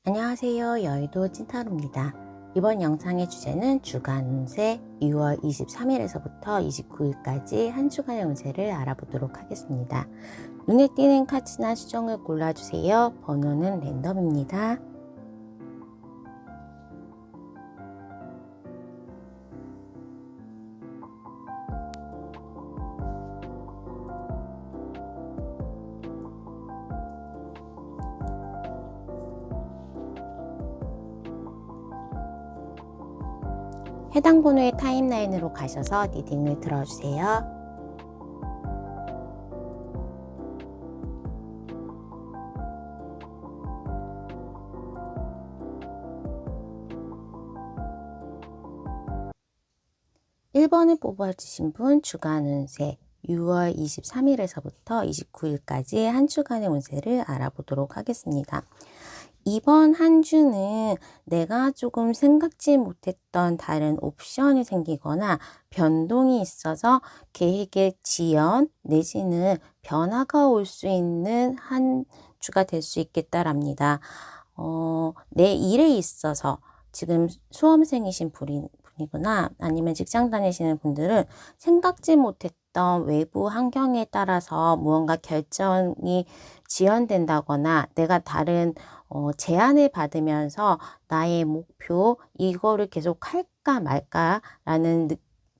안녕하세요. 여의도 찐타로입니다. 이번 영상의 주제는 주간 운세 6월 23일에서부터 29일까지 한 주간의 운세를 알아보도록 하겠습니다. 눈에 띄는 카드나 수정을 골라주세요. 번호는 랜덤입니다. 해당 번호의 타임라인으로 가셔서 리딩을 들어주세요. (1번을) 뽑아주신 분 주간 운세 6월 23일에서부터 29일까지 한 주간의 운세를 알아보도록 하겠습니다. 이번 한 주는 내가 조금 생각지 못했던 다른 옵션이 생기거나 변동이 있어서 계획의 지연 내지는 변화가 올 수 있는 한 주가 될 수 있겠다랍니다. 내 일에 있어서 지금 수험생이신 분이구나, 아니면 직장 다니시는 분들은 생각지 못했던 외부 환경에 따라서 무언가 결정이 지연된다거나 내가 다른 제안을 받으면서 나의 목표 이거를 계속 할까 말까 라는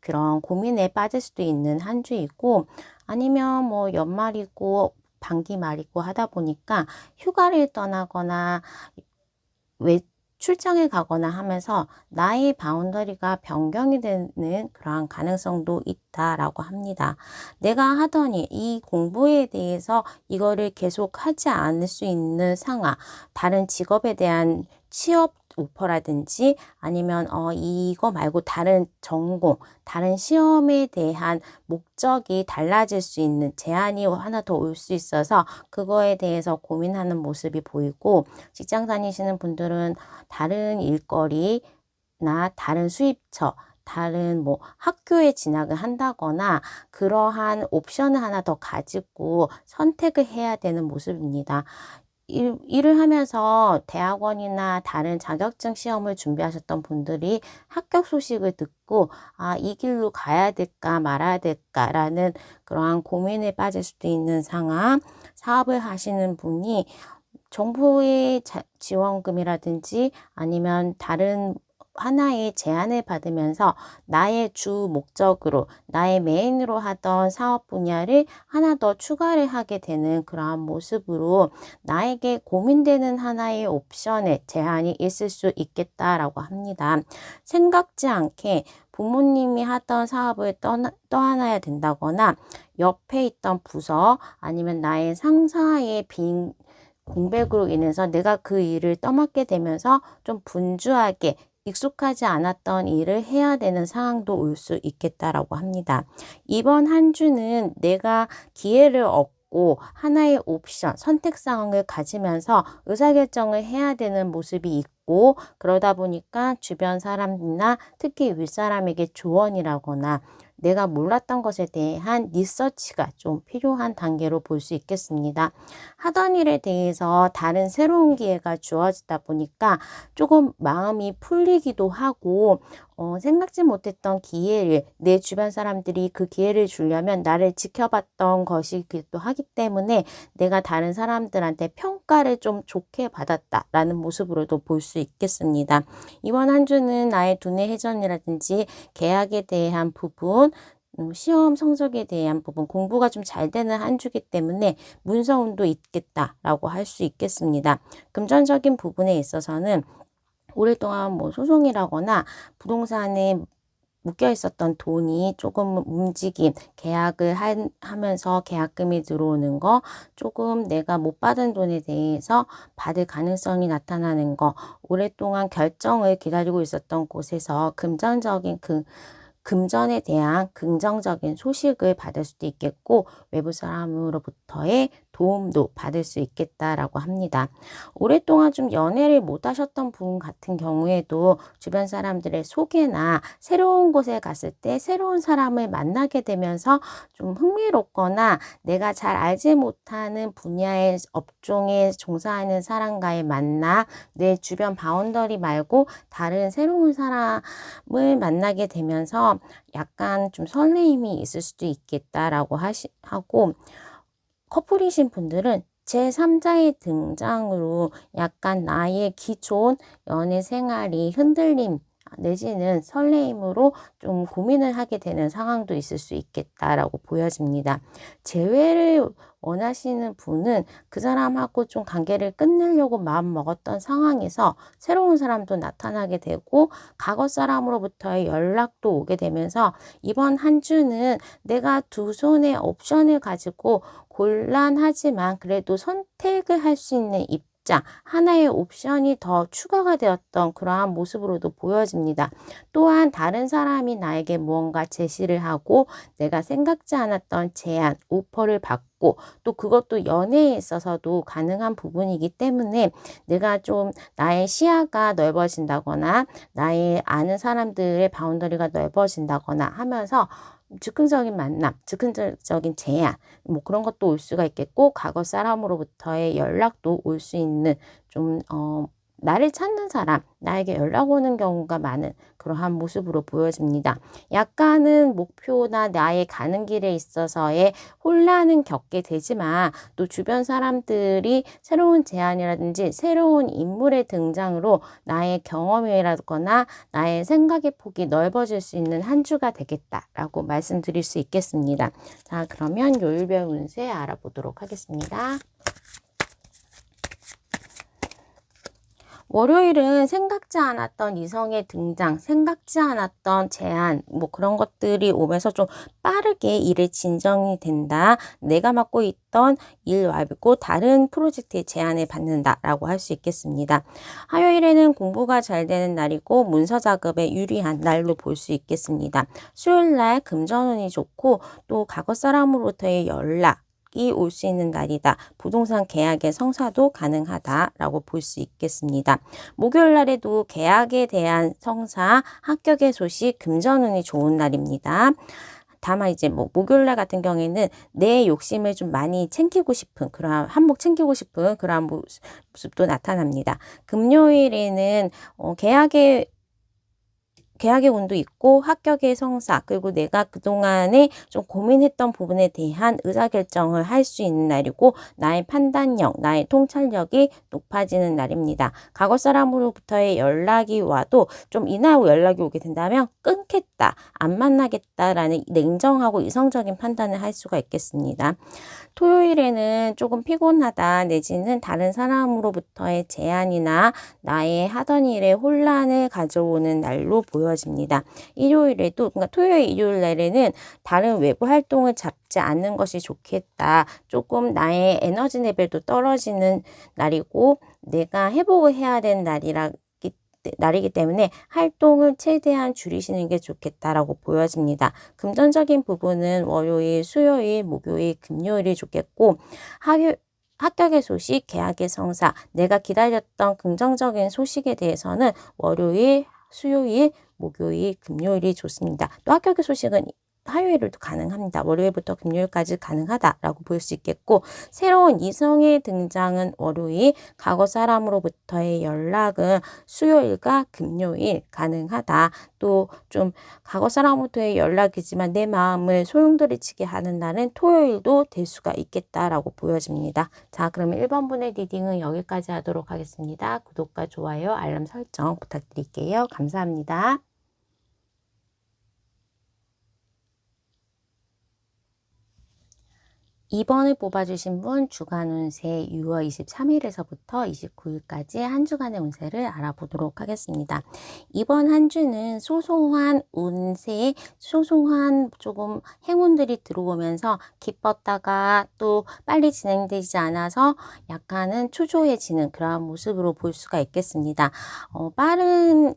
그런 고민에 빠질 수도 있는 한 주이고, 아니면 뭐 연말이고 반기 말이고 하다 보니까 휴가를 떠나거나 출장에 가거나 하면서 나의 바운더리가 변경이 되는 그러한 가능성도 있다라고 합니다. 내가 하던 이 공부에 대해서 이거를 계속 하지 않을 수 있는 상황, 다른 직업에 대한 취업 오퍼라든지 아니면 이거 말고 다른 전공, 다른 시험에 대한 목적이 달라질 수 있는 제한이 하나 더 올 수 있어서 그거에 대해서 고민하는 모습이 보이고, 직장 다니시는 분들은 다른 일거리나 다른 수입처, 다른 뭐 학교에 진학을 한다거나 그러한 옵션을 하나 더 가지고 선택을 해야 되는 모습입니다. 일을 하면서 대학원이나 다른 자격증 시험을 준비하셨던 분들이 합격 소식을 듣고 이 길로 가야 될까 말아야 될까라는 그러한 고민에 빠질 수도 있는 상황, 사업을 하시는 분이 정부의 지원금이라든지 아니면 다른 하나의 제안을 받으면서 나의 주 목적으로 나의 메인으로 하던 사업 분야를 하나 더 추가를 하게 되는 그러한 모습으로 나에게 고민되는 하나의 옵션에 제한이 있을 수 있겠다라고 합니다. 생각지 않게 부모님이 하던 사업을 떠나야 된다거나 옆에 있던 부서 아니면 나의 상사의 빈 공백으로 인해서 내가 그 일을 떠맡게 되면서 좀 분주하게 익숙하지 않았던 일을 해야 되는 상황도 올 수 있겠다라고 합니다. 이번 한 주는 내가 기회를 얻고 하나의 옵션, 선택 상황을 가지면서 의사결정을 해야 되는 모습이 있고, 그러다 보니까 주변 사람이나 특히 윗사람에게 조언이라거나 내가 몰랐던 것에 대한 리서치가 좀 필요한 단계로 볼 수 있겠습니다. 하던 일에 대해서 다른 새로운 기회가 주어지다 보니까 조금 마음이 풀리기도 하고, 생각지 못했던 기회를 내 주변 사람들이 그 기회를 주려면 나를 지켜봤던 것이기도 하기 때문에 내가 다른 사람들한테 평가를 좀 좋게 받았다라는 모습으로도 볼 수 있겠습니다. 이번 한 주는 나의 두뇌 회전이라든지 계약에 대한 부분, 시험 성적에 대한 부분, 공부가 좀 잘 되는 한 주기 때문에 문서운도 있겠다라고 할 수 있겠습니다. 금전적인 부분에 있어서는 오랫동안 뭐 소송이라거나 부동산에 묶여 있었던 돈이 조금 움직임, 계약을 하면서 계약금이 들어오는 거, 조금 내가 못 받은 돈에 대해서 받을 가능성이 나타나는 거, 오랫동안 결정을 기다리고 있었던 곳에서 금전에 대한 긍정적인 소식을 받을 수도 있겠고, 외부 사람으로부터의 도움도 받을 수 있겠다라고 합니다. 오랫동안 좀 연애를 못 하셨던 분 같은 경우에도 주변 사람들의 소개나 새로운 곳에 갔을 때 새로운 사람을 만나게 되면서 좀 흥미롭거나 내가 잘 알지 못하는 분야의 업종에 종사하는 사람과의 만남, 내 주변 바운더리 말고 다른 새로운 사람을 만나게 되면서 약간 좀 설레임이 있을 수도 있겠다라고 하고, 커플이신 분들은 제3자의 등장으로 약간 나의 기존 연애 생활이 흔들림 내지는 설레임으로 좀 고민을 하게 되는 상황도 있을 수 있겠다라고 보여집니다. 재회를 원하시는 분은 그 사람하고 좀 관계를 끝내려고 마음 먹었던 상황에서 새로운 사람도 나타나게 되고 과거 사람으로부터의 연락도 오게 되면서 이번 한 주는 내가 두 손의 옵션을 가지고 곤란하지만 그래도 선택을 할 수 있는 입장, 하나의 옵션이 더 추가가 되었던 그러한 모습으로도 보여집니다. 또한 다른 사람이 나에게 무언가 제시를 하고 내가 생각지 않았던 제안, 오퍼를 받고 또 그것도 연애에 있어서도 가능한 부분이기 때문에 내가 좀 나의 시야가 넓어진다거나 나의 아는 사람들의 바운더리가 넓어진다거나 하면서 즉흥적인 만남, 즉흥적인 제안, 뭐 그런 것도 올 수가 있겠고, 과거 사람으로부터의 연락도 올 수 있는 좀, 나를 찾는 사람, 나에게 연락 오는 경우가 많은 그러한 모습으로 보여집니다. 약간은 목표나 나의 가는 길에 있어서의 혼란은 겪게 되지만 또 주변 사람들이 새로운 제안이라든지 새로운 인물의 등장으로 나의 경험이라거나 나의 생각의 폭이 넓어질 수 있는 한 주가 되겠다라고 말씀드릴 수 있겠습니다. 자, 그러면 요일별 운세 알아보도록 하겠습니다. 월요일은 생각지 않았던 이성의 등장, 생각지 않았던 제안, 뭐 그런 것들이 오면서 좀 빠르게 일을 진정이 된다. 내가 맡고 있던 일 말고 다른 프로젝트의 제안을 받는다라고 할 수 있겠습니다. 화요일에는 공부가 잘 되는 날이고 문서 작업에 유리한 날로 볼 수 있겠습니다. 수요일날 금전운이 좋고 또 과거 사람으로부터의 연락, 이 올 수 있는 날이다. 부동산 계약의 성사도 가능하다라고 볼 수 있겠습니다. 목요일 날에도 계약에 대한 성사, 합격의 소식, 금전운이 좋은 날입니다. 다만 이제 뭐 목요일 날 같은 경우에는 내 욕심을 좀 많이 챙기고 싶은 그러한 한몫 챙기고 싶은 그러한 모습도 나타납니다. 금요일에는 계약의 운도 있고 합격의 성사, 그리고 내가 그동안에 좀 고민했던 부분에 대한 의사결정을 할 수 있는 날이고 나의 판단력, 나의 통찰력이 높아지는 날입니다. 과거 사람으로부터의 연락이 와도 좀 이날 연락이 오게 된다면 끊겠다, 안 만나겠다라는 냉정하고 이성적인 판단을 할 수가 있겠습니다. 토요일에는 조금 피곤하다 내지는 다른 사람으로부터의 제안이나 나의 하던 일에 혼란을 가져오는 날로 보여집니다. 일요일에도 그러니까 토요일, 일요일 날에는 다른 외부 활동을 잡지 않는 것이 좋겠다. 조금 나의 에너지 레벨도 떨어지는 날이고 내가 회복을 해야 되는 날이기 때문에 활동을 최대한 줄이시는 게 좋겠다라고 보여집니다. 금전적인 부분은 월요일, 수요일, 목요일, 금요일이 좋겠고 합격의 소식, 계약의 성사, 내가 기다렸던 긍정적인 소식에 대해서는 월요일, 수요일, 목요일, 금요일이 좋습니다. 또 합격의 소식은 화요일도 가능합니다. 월요일부터 금요일까지 가능하다라고 볼 수 있겠고 새로운 이성의 등장은 월요일, 과거 사람으로부터의 연락은 수요일과 금요일 가능하다. 또 좀 과거 사람으로부터의 연락이지만 내 마음을 소용돌이치게 하는 날은 토요일도 될 수가 있겠다라고 보여집니다. 자, 그러면 1번분의 리딩은 여기까지 하도록 하겠습니다. 구독과 좋아요, 알람 설정 부탁드릴게요. 감사합니다. 2번을 뽑아주신 분 주간 운세 6월 23일에서부터 29일까지 한 주간의 운세를 알아보도록 하겠습니다. 이번 한 주는 소소한 운세, 소소한 조금 행운들이 들어오면서 기뻤다가 또 빨리 진행되지 않아서 약간은 초조해지는 그런 모습으로 볼 수가 있겠습니다. 빠른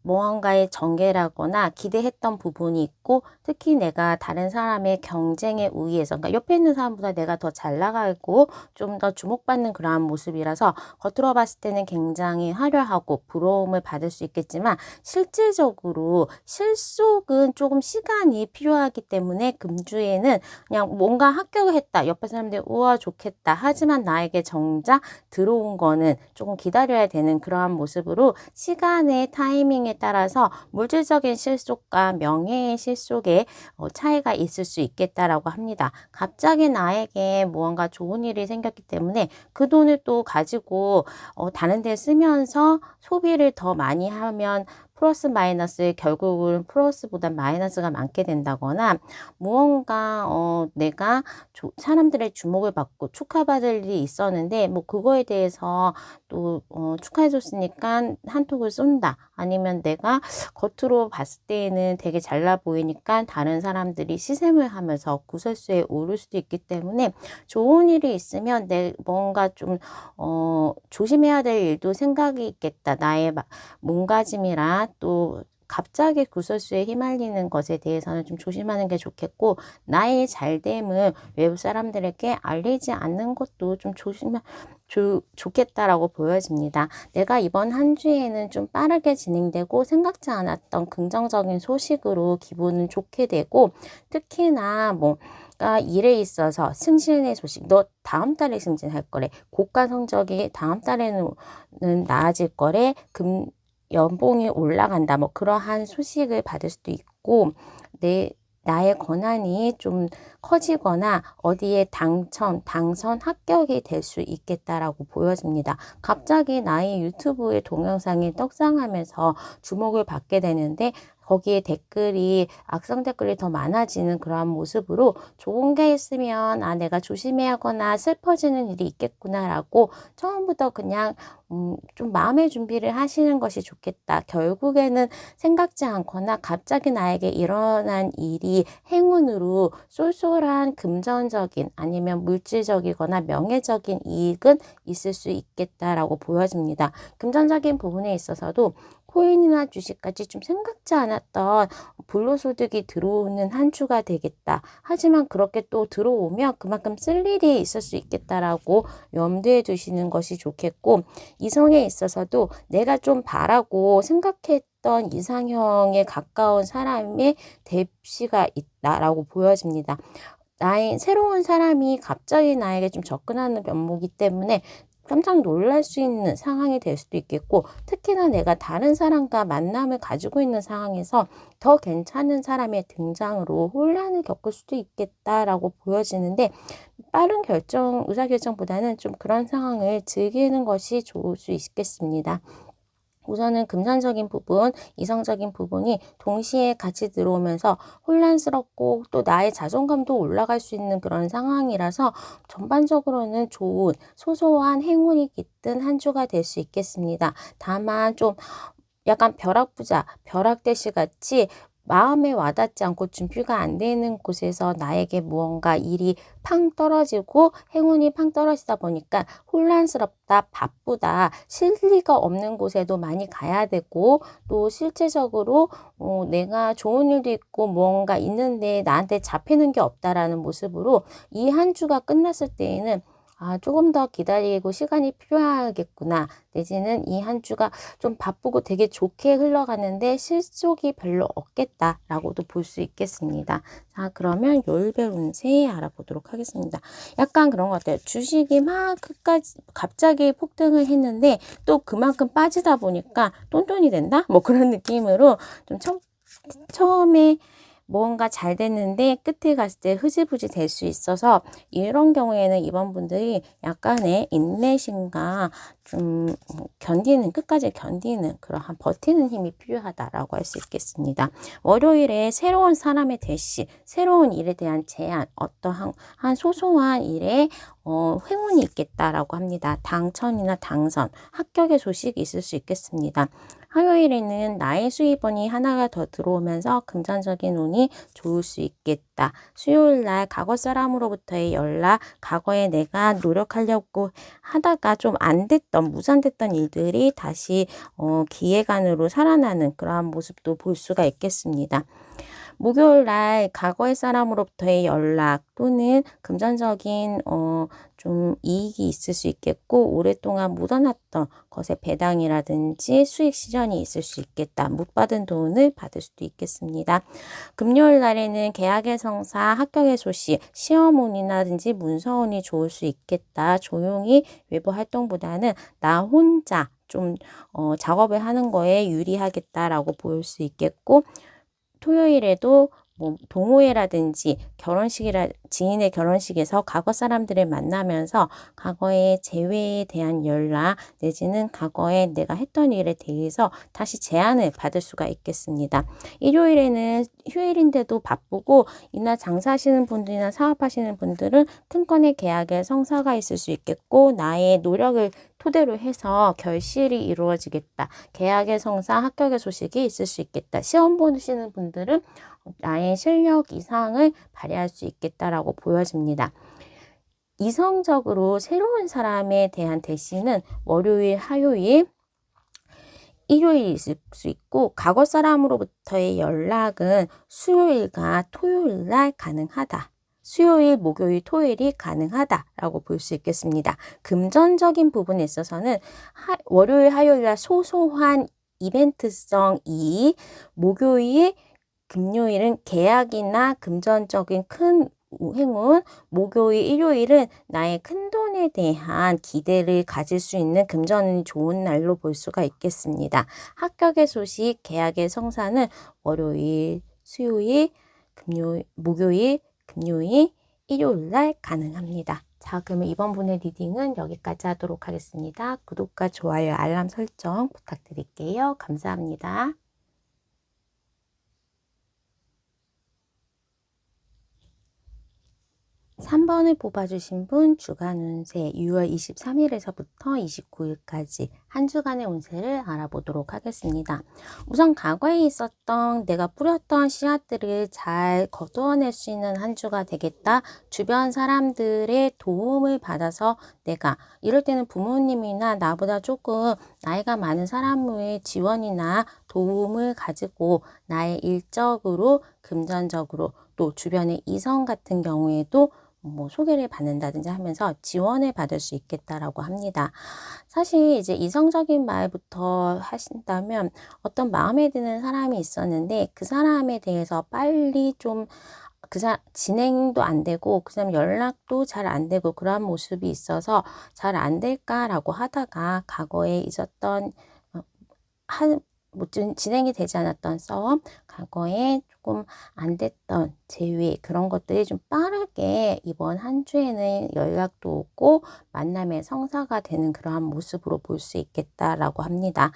무언가의 전개라거나 기대했던 부분이 있고, 특히 내가 다른 사람의 경쟁에 의해서, 그러니까 옆에 있는 사람보다 내가 더 잘 나가고 좀 더 주목받는 그러한 모습이라서 겉으로 봤을 때는 굉장히 화려하고 부러움을 받을 수 있겠지만, 실질적으로 실속은 조금 시간이 필요하기 때문에 금주에는 그냥 뭔가 합격을 했다, 옆에 사람들이 우와 좋겠다, 하지만 나에게 정작 들어온 거는 조금 기다려야 되는 그러한 모습으로 시간의 타이밍에 따라서 물질적인 실속과 명예의 실속에 차이가 있을 수 있겠다라고 합니다. 갑자기 나에게 무언가 좋은 일이 생겼기 때문에 그 돈을 또 가지고 다른 데 쓰면서 소비를 더 많이 하면 플러스 마이너스, 결국은 플러스보다 마이너스가 많게 된다거나, 무언가 내가 사람들의 주목을 받고 축하받을 일이 있었는데 뭐 그거에 대해서 또 축하해 줬으니까 한턱을 쏜다, 아니면 내가 겉으로 봤을 때에는 되게 잘나 보이니까 다른 사람들이 시샘을 하면서 구설수에 오를 수도 있기 때문에, 좋은 일이 있으면 내 뭔가 좀 조심해야 될 일도 생각이 있겠다, 나의 몸가짐이라 또 갑자기 구설수에 휘말리는 것에 대해서는 좀 조심하는 게 좋겠고, 나의 잘됨을 외부 사람들에게 알리지 않는 것도 좀 좋겠다라고 보여집니다. 내가 이번 한 주에는 좀 빠르게 진행되고 생각지 않았던 긍정적인 소식으로 기분은 좋게 되고, 특히나 가 일에 있어서 승진의 소식, 너 다음 달에 승진할 거래, 고가 성적이 다음 달에는 나아질 거래, 연봉이 올라간다, 뭐 그러한 소식을 받을 수도 있고, 나의 권한이 좀 커지거나 어디에 당선, 합격이 될 수 있겠다라고 보여집니다. 갑자기 나의 유튜브의 동영상이 떡상하면서 주목을 받게 되는데, 거기에 악성 댓글이 더 많아지는 그러한 모습으로, 좋은 게 있으면 내가 조심해야 하거나 슬퍼지는 일이 있겠구나라고 처음부터 그냥 좀 마음의 준비를 하시는 것이 좋겠다. 결국에는 생각지 않거나 갑자기 나에게 일어난 일이 행운으로 쏠쏠한 금전적인 아니면 물질적이거나 명예적인 이익은 있을 수 있겠다라고 보여집니다. 금전적인 부분에 있어서도 코인이나 주식까지 좀 생각지 않았던 불로소득이 들어오는 한 주가 되겠다. 하지만 그렇게 또 들어오면 그만큼 쓸 일이 있을 수 있겠다라고 염두에 두시는 것이 좋겠고, 이성에 있어서도 내가 좀 바라고 생각했던 이상형에 가까운 사람의 대시가 있다라고 보여집니다. 새로운 사람이 갑자기 나에게 좀 접근하는 면모이기 때문에 깜짝 놀랄 수 있는 상황이 될 수도 있겠고, 특히나 내가 다른 사람과 만남을 가지고 있는 상황에서 더 괜찮은 사람의 등장으로 혼란을 겪을 수도 있겠다라고 보여지는데, 빠른 의사결정보다는 좀 그런 상황을 즐기는 것이 좋을 수 있겠습니다. 우선은 금전적인 부분, 이성적인 부분이 동시에 같이 들어오면서 혼란스럽고 또 나의 자존감도 올라갈 수 있는 그런 상황이라서, 전반적으로는 좋은 소소한 행운이 깃든 한 주가 될 수 있겠습니다. 다만 좀 약간 벼락대시 같이 마음에 와닿지 않고 준비가 안 되는 곳에서 나에게 무언가 일이 팡 떨어지고 행운이 팡 떨어지다 보니까 혼란스럽다, 바쁘다, 실리가 없는 곳에도 많이 가야 되고, 또 실제적으로 내가 좋은 일도 있고 무언가 있는데 나한테 잡히는 게 없다라는 모습으로 이 한 주가 끝났을 때에는 조금 더 기다리고 시간이 필요하겠구나, 내지는 이 한 주가 좀 바쁘고 되게 좋게 흘러가는데 실속이 별로 없겠다라고도 볼 수 있겠습니다. 자, 그러면 요일별 운세 알아보도록 하겠습니다. 약간 그런 것 같아요. 주식이 막 끝까지 갑자기 폭등을 했는데 또 그만큼 빠지다 보니까 똔똔이 된다? 뭐 그런 느낌으로 좀 처음에 뭔가 잘 됐는데 끝에 갔을 때 흐지부지 될 수 있어서, 이런 경우에는 이번 분들이 약간의 인내심과 좀 끝까지 견디는 그러한 버티는 힘이 필요하다라고 할 수 있겠습니다. 월요일에 새로운 사람의 대시, 새로운 일에 대한 제안, 어떠한 소소한 일에 행운이 있겠다라고 합니다. 당첨이나 당선, 합격의 소식이 있을 수 있겠습니다. 화요일에는 나의 수입원이 하나가 더 들어오면서 금전적인 운이 좋을 수 있겠다. 수요일 날 과거 사람으로부터의 연락, 과거에 내가 노력하려고 하다가 좀 안 됐던, 무산됐던 일들이 다시 기획안으로 살아나는 그러한 모습도 볼 수가 있겠습니다. 목요일 날 과거의 사람으로부터의 연락 또는 금전적인 좀 이익이 있을 수 있겠고, 오랫동안 묻어놨던 것의 배당이라든지 수익 실현이 있을 수 있겠다. 못 받은 돈을 받을 수도 있겠습니다. 금요일 날에는 계약의 성사, 합격의 소식, 시험운이라든지 문서운이 좋을 수 있겠다. 조용히 외부 활동보다는 나 혼자 좀 작업을 하는 거에 유리하겠다라고 볼 수 있겠고, 토요일에도 뭐 동호회라든지 지인의 결혼식에서 과거 사람들을 만나면서 과거의 재회에 대한 연락 내지는 과거에 내가 했던 일에 대해서 다시 제안을 받을 수가 있겠습니다. 일요일에는 휴일인데도 바쁘고 이날 장사하시는 분들이나 사업하시는 분들은 큰 건의 계약의 성사가 있을 수 있겠고, 나의 노력을 토대로 해서 결실이 이루어지겠다. 계약의 성사, 합격의 소식이 있을 수 있겠다. 시험 보시는 분들은 나의 실력 이상을 발휘할 수 있겠다라고 보여집니다. 이성적으로 새로운 사람에 대한 대시는 월요일, 화요일, 일요일 있을 수 있고, 과거 사람으로부터의 연락은 수요일과 토요일 날 가능하다. 수요일, 목요일, 토요일이 가능하다라고 볼 수 있겠습니다. 금전적인 부분에 있어서는 월요일, 화요일 날 소소한 이벤트성 이익, 목요일, 금요일은 계약이나 금전적인 큰 행운, 목요일, 일요일은 나의 큰돈에 대한 기대를 가질 수 있는 금전운이 좋은 날로 볼 수가 있겠습니다. 합격의 소식, 계약의 성사는 월요일, 수요일, 목요일, 금요일, 일요일 날 가능합니다. 자, 그러면 이번 분의 리딩은 여기까지 하도록 하겠습니다. 구독과 좋아요, 알람 설정 부탁드릴게요. 감사합니다. 3번을 뽑아주신 분 주간 운세 6월 23일에서부터 29일까지 한 주간의 운세를 알아보도록 하겠습니다. 우선 과거에 있었던 내가 뿌렸던 씨앗들을 잘 거두어낼 수 있는 한 주가 되겠다. 주변 사람들의 도움을 받아서 내가 이럴 때는 부모님이나 나보다 조금 나이가 많은 사람의 지원이나 도움을 가지고 나의 일적으로 금전적으로 또 주변의 이성 같은 경우에도 뭐 소개를 받는다든지 하면서 지원을 받을 수 있겠다라고 합니다. 사실 이제 이성적인 말부터 하신다면 어떤 마음에 드는 사람이 있었는데 그 사람에 대해서 빨리 좀 진행도 안 되고 그 사람 연락도 잘 안 되고 그런 모습이 있어서 잘 안 될까라고 하다가 과거에 있었던 진행이 되지 않았던 싸움, 과거에 조금 안 됐던 재회 그런 것들이 좀 빠르게 이번 한 주에는 연락도 오고 만남의 성사가 되는 그러한 모습으로 볼 수 있겠다라고 합니다.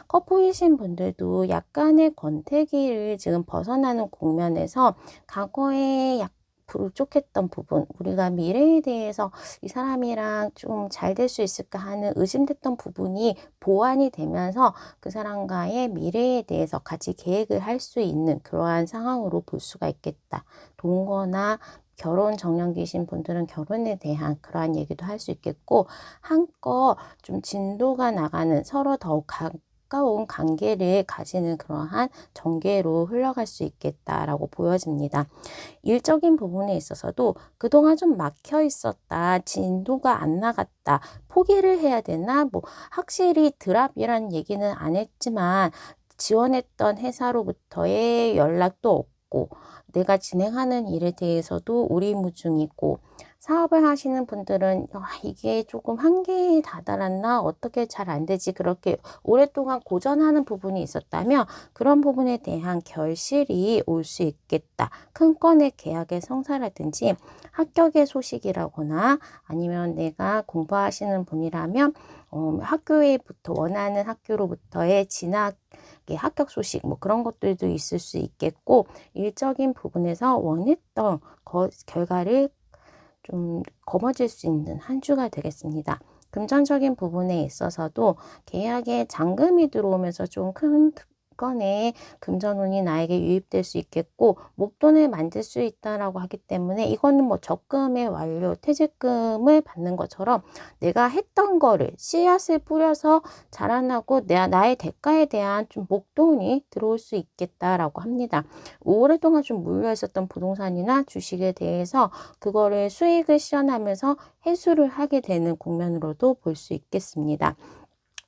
커플이신 분들도 약간의 권태기를 지금 벗어나는 국면에서 과거에 부족했던 부분, 우리가 미래에 대해서 이 사람이랑 좀 잘 될 수 있을까 하는 의심됐던 부분이 보완이 되면서 그 사람과의 미래에 대해서 같이 계획을 할 수 있는 그러한 상황으로 볼 수가 있겠다. 동거나 결혼 정년기신 분들은 결혼에 대한 그러한 얘기도 할 수 있겠고, 한껏 좀 진도가 나가는 서로 더욱 가까운 관계를 가지는 그러한 전개로 흘러갈 수 있겠다라고 보여집니다. 일적인 부분에 있어서도 그동안 좀 막혀 있었다, 진도가 안 나갔다, 포기를 해야 되나, 뭐 확실히 드랍이라는 얘기는 안 했지만 지원했던 회사로부터의 연락도 없고 내가 진행하는 일에 대해서도 오리무중이고, 사업을 하시는 분들은 이게 조금 한계에 다다랐나, 어떻게 잘 안 되지, 그렇게 오랫동안 고전하는 부분이 있었다면 그런 부분에 대한 결실이 올 수 있겠다. 큰 건의 계약의 성사라든지 합격의 소식이라거나 아니면 내가 공부하시는 분이라면 학교에부터 원하는 학교로부터의 진학의 합격 소식 뭐 그런 것들도 있을 수 있겠고, 일적인 부분에서 원했던 결과를 좀 거머쥘 수 있는 한 주가 되겠습니다. 금전적인 부분에 있어서도 계약에 잔금이 들어오면서 좀 큰 건의 금전운이 나에게 유입될 수 있겠고 목돈을 만들 수 있다라고 하기 때문에 이거는 뭐 적금의 완료, 퇴직금을 받는 것처럼 내가 했던 거를 씨앗을 뿌려서 자라나고 나의 대가에 대한 좀 목돈이 들어올 수 있겠다라고 합니다. 오랫동안 좀 물려 있었던 부동산이나 주식에 대해서 그거를 수익을 실현하면서 회수를 하게 되는 국면으로도 볼 수 있겠습니다.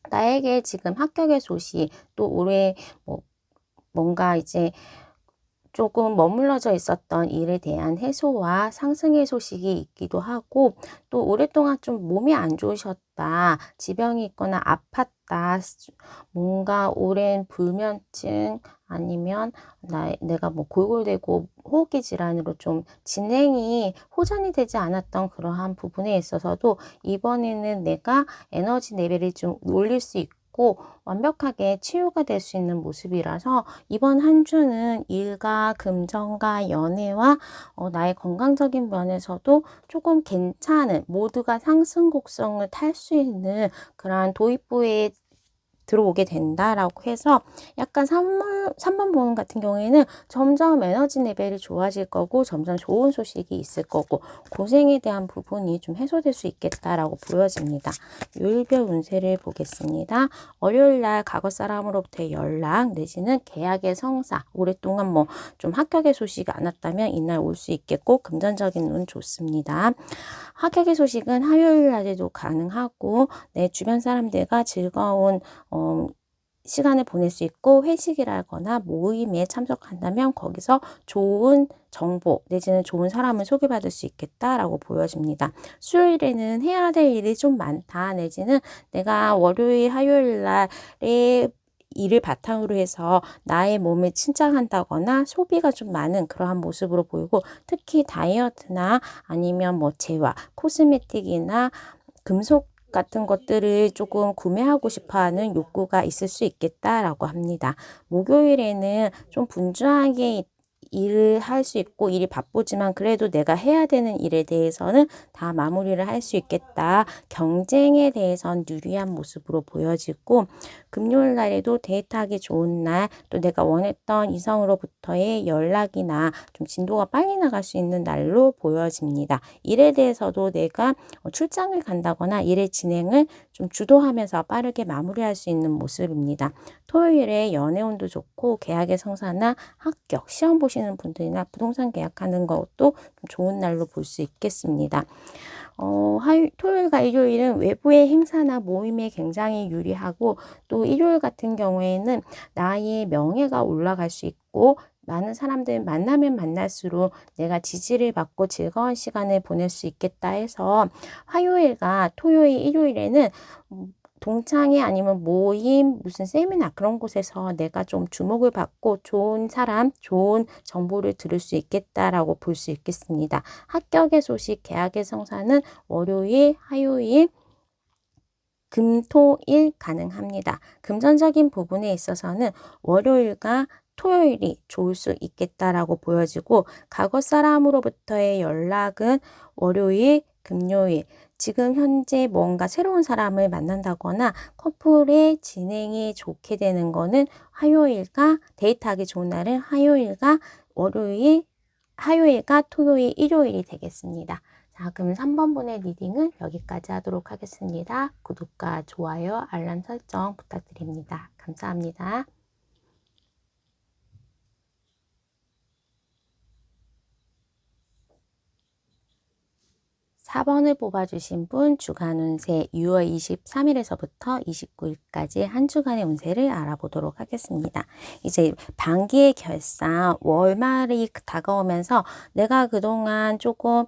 나에게 지금 합격의 소식, 또 올해 뭔가 이제 조금 머물러져 있었던 일에 대한 해소와 상승의 소식이 있기도 하고, 또 오랫동안 좀 몸이 안 좋으셨다, 지병이 있거나 아팠다, 뭔가 오랜 불면증 아니면 내가 뭐 골골대고 호흡기 질환으로 좀 진행이 호전이 되지 않았던 그러한 부분에 있어서도 이번에는 내가 에너지 레벨을 좀 올릴 수 있고 완벽하게 치유가 될 수 있는 모습이라서 이번 한 주는 일과 금전과 연애와 나의 건강적인 면에서도 조금 괜찮은, 모두가 상승 곡선을 탈 수 있는 그러한 도입부에 들어오게 된다라고 해서 약간 3번 보험 같은 경우에는 점점 에너지 레벨이 좋아질 거고 점점 좋은 소식이 있을 거고 고생에 대한 부분이 좀 해소될 수 있겠다라고 보여집니다. 요일별 운세를 보겠습니다. 월요일 날 과거 사람으로부터의 연락 내지는 계약의 성사, 오랫동안 뭐 좀 합격의 소식이 안 왔다면 이날 올 수 있겠고 금전적인 운 좋습니다. 합격의 소식은 화요일 날에도 가능하고 내 주변 사람들과 즐거운 시간을 보낼 수 있고 회식이라거나 모임에 참석한다면 거기서 좋은 정보 내지는 좋은 사람을 소개받을 수 있겠다라고 보여집니다. 수요일에는 해야 될 일이 좀 많다 내지는 내가 월요일 화요일 날에 일을 바탕으로 해서 나의 몸을 침착한다거나 소비가 좀 많은 그러한 모습으로 보이고 특히 다이어트나 아니면 뭐 재화, 코스메틱이나 금속 같은 것들을 조금 구매하고 싶어 하는 욕구가 있을 수 있겠다라고 합니다. 목요일에는 좀 분주하게 일을 할 수 있고 일이 바쁘지만 그래도 내가 해야 되는 일에 대해서는 다 마무리를 할 수 있겠다. 경쟁에 대해선 유리한 모습으로 보여지고 금요일 날에도 데이트하기 좋은 날, 또 내가 원했던 이성으로부터의 연락이나 좀 진도가 빨리 나갈 수 있는 날로 보여집니다. 일에 대해서도 내가 출장을 간다거나 일의 진행을 좀 주도하면서 빠르게 마무리할 수 있는 모습입니다. 토요일에 연애운도 좋고 계약의 성사나 합격, 시험 보시는 분들이나 부동산 계약하는 것도 좀 좋은 날로 볼 수 있겠습니다. 토요일과 일요일은 외부의 행사나 모임에 굉장히 유리하고 또 일요일 같은 경우에는 나의 명예가 올라갈 수 있고 많은 사람들 만나면 만날수록 내가 지지를 받고 즐거운 시간을 보낼 수 있겠다 해서 화요일과 토요일, 일요일에는 동창회 아니면 모임, 무슨 세미나 그런 곳에서 내가 좀 주목을 받고 좋은 사람, 좋은 정보를 들을 수 있겠다라고 볼 수 있겠습니다. 합격의 소식, 계약의 성사는 월요일, 화요일, 금, 토, 일 가능합니다. 금전적인 부분에 있어서는 월요일과 토요일이 좋을 수 있겠다라고 보여지고 과거 사람으로부터의 연락은 월요일, 금요일, 지금 현재 뭔가 새로운 사람을 만난다거나 커플의 진행이 좋게 되는 거는 화요일과 데이트하기 좋은 날은 화요일과 토요일, 일요일이 되겠습니다. 자, 그럼 3번 분의 리딩은 여기까지 하도록 하겠습니다. 구독과 좋아요, 알람 설정 부탁드립니다. 감사합니다. 4번을 뽑아주신 분 주간 운세 6월 23일에서부터 29일까지 한 주간의 운세를 알아보도록 하겠습니다. 이제 반기의 결산, 월말이 다가오면서 내가 그동안 조금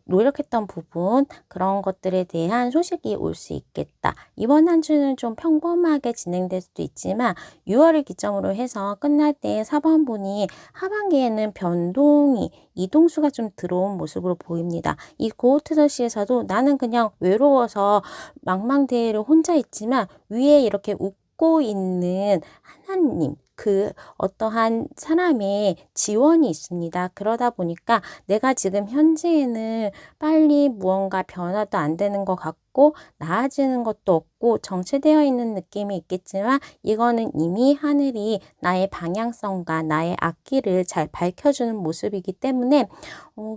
노력했던 부분 그런 것들에 대한 소식이 올 수 있겠다. 이번 한 주는 좀 평범하게 진행될 수도 있지만 6월을 기점으로 해서 끝날 때 4번 분이 하반기에는 변동이 이동수가 좀 들어온 모습으로 보입니다. 이 고우트더시에서도 나는 그냥 외로워서 망망대해를 혼자 있지만 위에 이렇게 웃고 있는 하나님, 그 어떠한 사람의 지원이 있습니다. 그러다 보니까 내가 지금 현재에는 빨리 무언가 변화도 안 되는 것 같고 있고 나아지는 것도 없고 정체되어 있는 느낌이 있겠지만 이거는 이미 하늘이 나의 방향성과 나의 앞길을 잘 밝혀주는 모습이기 때문에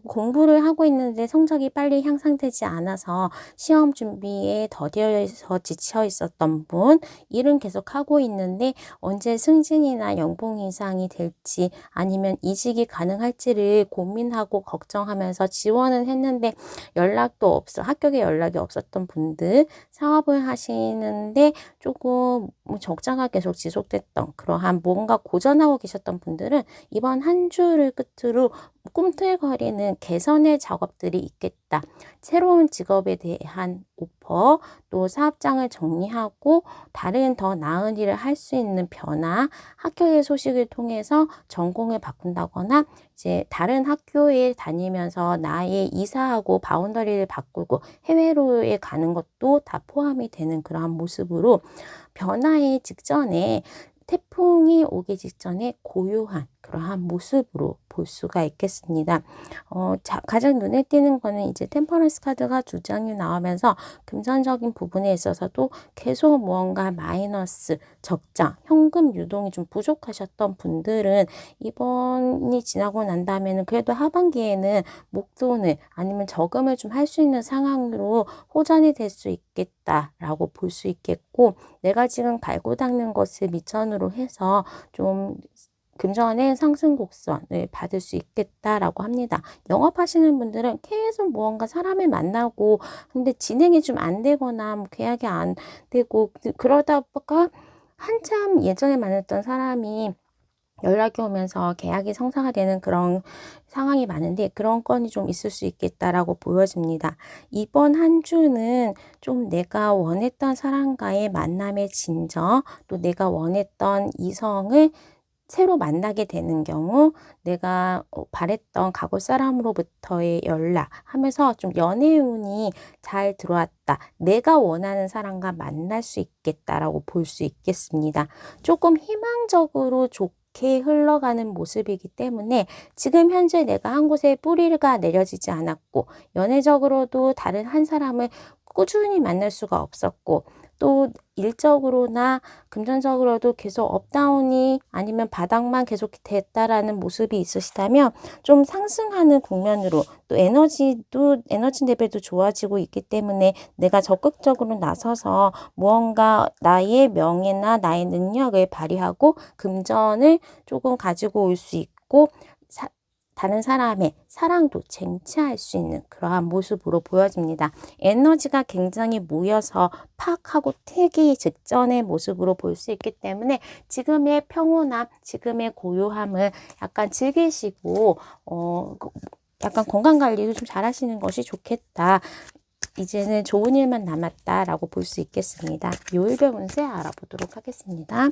공부를 하고 있는데 성적이 빨리 향상되지 않아서 시험 준비에 더뎌서 지쳐 있었던 분, 일은 계속 하고 있는데 언제 승진이나 연봉 인상이 될지 아니면 이직이 가능할지를 고민하고 걱정하면서 지원은 했는데 연락도 없어 합격의 연락이 없었던 분들, 사업을 하시는데 조금 적자가 계속 지속됐던 그러한 뭔가 고전하고 계셨던 분들은 이번 한 주를 끝으로 꿈틀거리는 개선의 작업들이 있겠다. 새로운 직업에 대한 오퍼, 또 사업장을 정리하고 다른 더 나은 일을 할 수 있는 변화, 합격의 소식을 통해서 전공을 바꾼다거나 이제 다른 학교에 다니면서 나의 이사하고 바운더리를 바꾸고 해외로에 가는 것도 다 포함이 되는 그러한 모습으로 변화의 직전에 태풍이 오기 직전에 고요한 그러한 모습으로 볼 수가 있겠습니다. 가장 눈에 띄는 거는 이제 템퍼런스 카드가 두 장이 나오면서 금전적인 부분에 있어서도 계속 무언가 마이너스, 적자, 현금 유동이 좀 부족하셨던 분들은 이번이 지나고 난 다음에는 그래도 하반기에는 목돈을 아니면 저금을 좀 할 수 있는 상황으로 호전이 될 수 있겠다라고 볼 수 있겠고 내가 지금 갈고 닦는 것을 미천으로 해서 좀 금전의 상승 곡선을 받을 수 있겠다라고 합니다. 영업하시는 분들은 계속 무언가 사람을 만나고 근데 진행이 좀 안 되거나 뭐 계약이 안 되고 그러다가 한참 예전에 만났던 사람이 연락이 오면서 계약이 성사가 되는 그런 상황이 많은데 그런 건이 좀 있을 수 있겠다라고 보여집니다. 이번 한 주는 좀 내가 원했던 사람과의 만남의 진정, 또 내가 원했던 이성을 새로 만나게 되는 경우 내가 바랬던 과거 사람으로부터의 연락 하면서 좀 연애 운이 잘 들어왔다. 내가 원하는 사람과 만날 수 있겠다라고 볼 수 있겠습니다. 조금 희망적으로 좋게 흘러가는 모습이기 때문에 지금 현재 내가 한 곳에 뿌리가 내려지지 않았고 연애적으로도 다른 한 사람을 꾸준히 만날 수가 없었고 또 일적으로나 금전적으로도 계속 업다운이 아니면 바닥만 계속 됐다라는 모습이 있으시다면 좀 상승하는 국면으로 또 에너지 레벨도 좋아지고 있기 때문에 내가 적극적으로 나서서 무언가 나의 명예나 나의 능력을 발휘하고 금전을 조금 가지고 올 수 있고 다른 사람의 사랑도 쟁취할 수 있는 그러한 모습으로 보여집니다. 에너지가 굉장히 모여서 팍 하고 튀기 직전의 모습으로 볼 수 있기 때문에 지금의 평온함, 지금의 고요함을 약간 즐기시고 약간 건강관리도 좀 잘 하시는 것이 좋겠다. 이제는 좋은 일만 남았다라고 볼 수 있겠습니다. 요일별 운세 알아보도록 하겠습니다.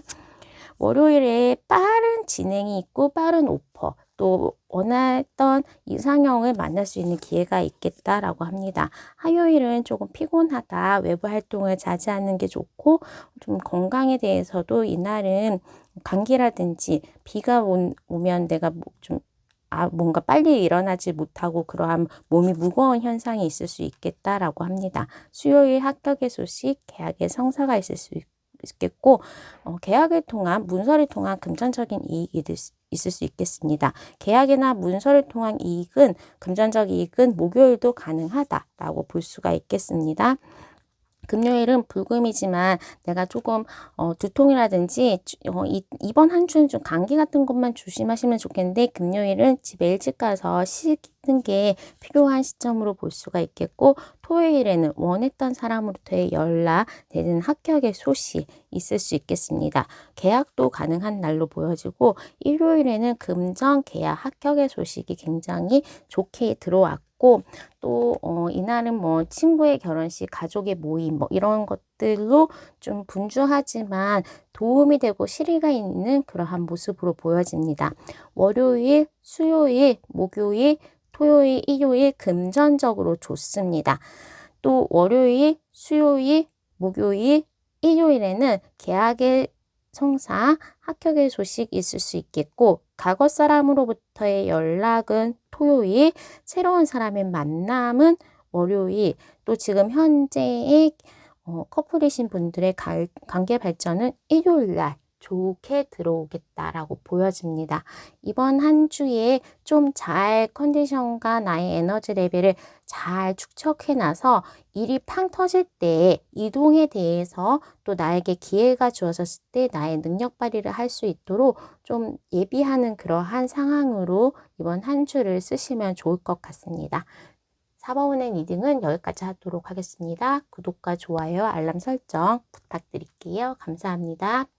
월요일에 빠른 진행이 있고 빠른 오퍼 또 원했던 이상형을 만날 수 있는 기회가 있겠다라고 합니다. 화요일은 조금 피곤하다. 외부 활동을 자제하는 게 좋고 좀 건강에 대해서도 이날은 감기라든지 비가 오면 내가 뭔가 빨리 일어나지 못하고 그러한 몸이 무거운 현상이 있을 수 있겠다라고 합니다. 수요일 합격의 소식, 계약의 성사가 있을 수 있겠고 계약을 통한 문서를 통한 금전적인 이익이 있을 수 있겠습니다. 계약이나 문서를 통한 이익은 금전적 이익은 목요일도 가능하다라고 볼 수가 있겠습니다. 금요일은 불금이지만 내가 조금 두통이라든지 이번 한 주는 좀 감기 같은 것만 조심하시면 좋겠는데 금요일은 집에 일찍 가서 쉬는 게 필요한 시점으로 볼 수가 있겠고 토요일에는 원했던 사람으로부터의 연락 내지는 합격의 소식 있을 수 있겠습니다. 계약도 가능한 날로 보여지고 일요일에는 금전 계약 합격의 소식이 굉장히 좋게 들어왔고 또 이날은 뭐 친구의 결혼식, 가족의 모임 뭐 이런 것들로 좀 분주하지만 도움이 되고 실의가 있는 그러한 모습으로 보여집니다. 월요일, 수요일, 목요일, 토요일, 일요일 금전적으로 좋습니다. 또 월요일, 수요일, 목요일, 일요일에는 계약의 성사, 합격의 소식 있을 수 있겠고 과거 사람으로부터의 연락은 토요일, 새로운 사람의 만남은 월요일, 또 지금 현재의 커플이신 분들의 관계 발전은 일요일 날 좋게 들어오겠다라고 보여집니다. 이번 한 주에 좀 잘 컨디션과 나의 에너지 레벨을 잘 축적해 놔서 일이 팡 터질 때 이동에 대해서 또 나에게 기회가 주어졌을 때 나의 능력 발휘를 할 수 있도록 좀 예비하는 그러한 상황으로 이번 한 주를 쓰시면 좋을 것 같습니다. 4번의 리딩은 여기까지 하도록 하겠습니다. 구독과 좋아요, 알람 설정 부탁드릴게요. 감사합니다.